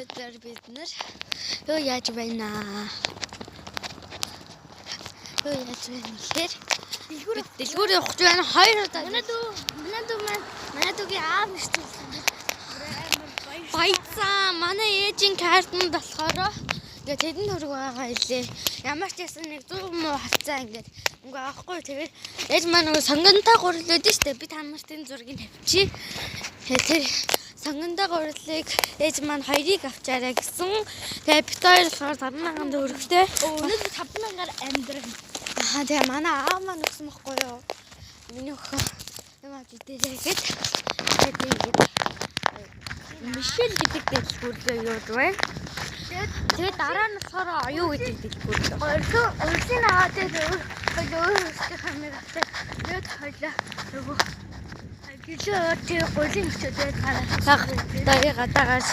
өнөөдөр бид нар юу яаж байна? Юу яаж байна гэхээр дэлгүүр явах гэж байна. 2 удаа. Манай дүүгийн аав нэртэй. Баяцаа манай ээжийн картанд болохоор тэгээ тэдэнд хөрөг байгаа хэлээ. Ямар ч ясан нэг 100 муу хавцаа ингээд өнгө авахгүй. Тэгээд ээж маань нөгөө сонгонтой гурлууд штэ би та нартын зургийг тавьчих. Тэр сонгонтой гурлыг ээж маань 2-ыг авчаарай гэсэн. Тэгээд бит хоёр болохоор 70,000 төгрөгтэй. Өнөөдөр 5,000-аар амьдрах. Тэгээ манай аав маань өгсөн байхгүй юу? Миний өхөө юм авч идээрэй гэж. Тэгээд Мишель гэдэг дэлгүүрлөө юу вэ? Тэгээд дараа нь болохоор оюу гэдэг дэлгүүрлөө. Өрсөн аваад өөр камератай нэг хойлоо нөгөө гэлөө тэр голын өчөөд хараад дагаагаас